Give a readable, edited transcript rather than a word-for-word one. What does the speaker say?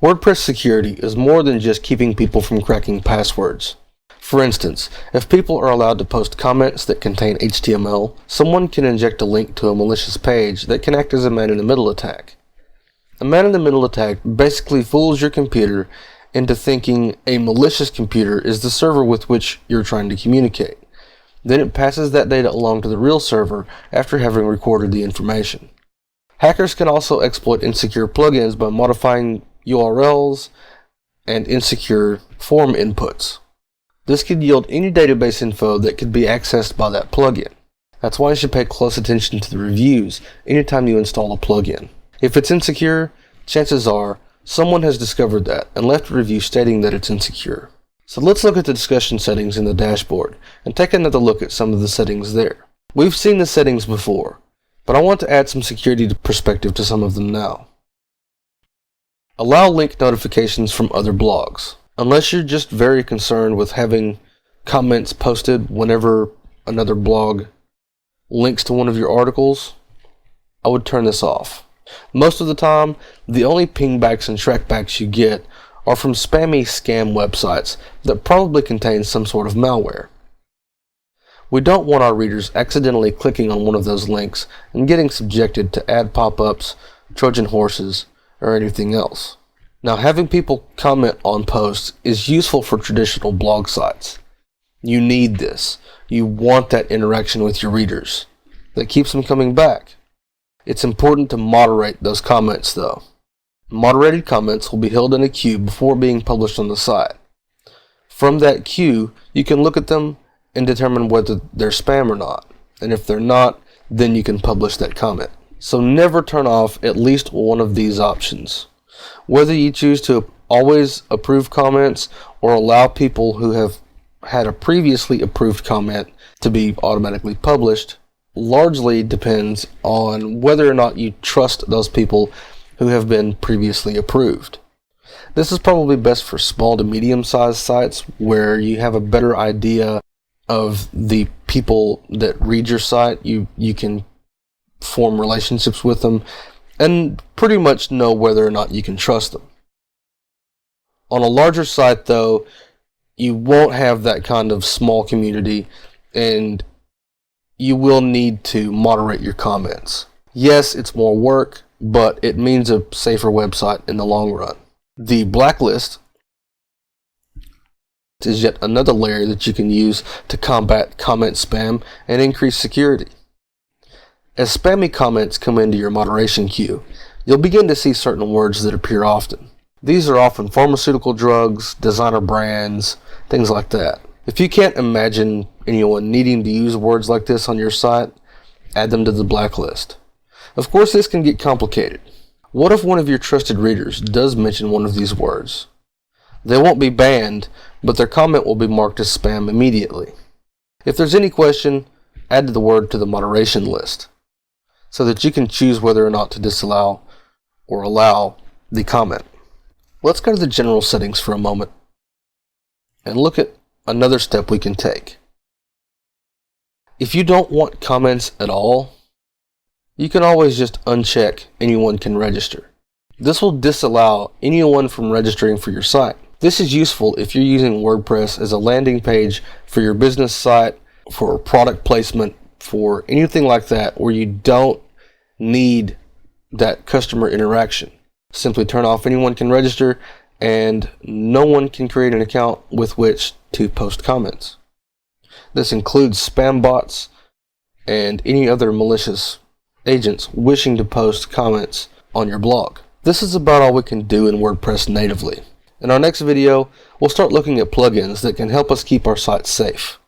WordPress security is more than just keeping people from cracking passwords. For instance, if people are allowed to post comments that contain HTML, someone can inject a link to a malicious page that can act as a man-in-the-middle attack. A man-in-the-middle attack basically fools your computer into thinking a malicious computer is the server with which you're trying to communicate. Then it passes that data along to the real server after having recorded the information. Hackers can also exploit insecure plugins by modifying URLs and insecure form inputs. This could yield any database info that could be accessed by that plugin. That's why you should pay close attention to the reviews anytime you install a plugin. If it's insecure, chances are someone has discovered that and left a review stating that it's insecure. So let's look at the discussion settings in the dashboard and take another look at some of the settings there. We've seen the settings before, but I want to add some security perspective to some of them now. Allow link notifications from other blogs. Unless you're just very concerned with having comments posted whenever another blog links to one of your articles, I would turn this off. Most of the time, the only pingbacks and trackbacks you get are from spammy scam websites that probably contain some sort of malware. We don't want our readers accidentally clicking on one of those links and getting subjected to ad pop-ups, Trojan horses, or anything else. Now, having people comment on posts is useful for traditional blog sites. You need this. You want that interaction with your readers. That keeps them coming back. It's important to moderate those comments, though. Moderated comments will be held in a queue before being published on the site. From that queue, you can look at them and determine whether they're spam or not. And if they're not, then you can publish that comment. So never turn off at least one of these options. Whether you choose to always approve comments or allow people who have had a previously approved comment to be automatically published largely depends on whether or not you trust those people who have been previously approved. This is probably best for small to medium-sized sites where you have a better idea of the people that read your site. You can form relationships with them and pretty much know whether or not you can trust them. On a larger site, though, you won't have that kind of small community, and you will need to moderate your comments. Yes, it's more work, but it means a safer website in the long run. The blacklist is yet another layer that you can use to combat comment spam and increase security. As spammy comments come into your moderation queue, you'll begin to see certain words that appear often. These are often pharmaceutical drugs, designer brands, things like that. If you can't imagine anyone needing to use words like this on your site, add them to the blacklist. Of course, this can get complicated. What if one of your trusted readers does mention one of these words? They won't be banned, but their comment will be marked as spam immediately. If there's any question, add the word to the moderation list, so that you can choose whether or not to disallow or allow the comment. Let's go to the general settings for a moment and look at another step we can take. If you don't want comments at all, you can always just uncheck anyone can register. This will disallow anyone from registering for your site. This is useful if you're using WordPress as a landing page for your business site, for product placement, for anything like that where you don't need that customer interaction. Simply turn off anyone can register and no one can create an account with which to post comments. This includes spam bots and any other malicious agents wishing to post comments on your blog. This is about all we can do in WordPress natively. In our next video, we'll start looking at plugins that can help us keep our site safe.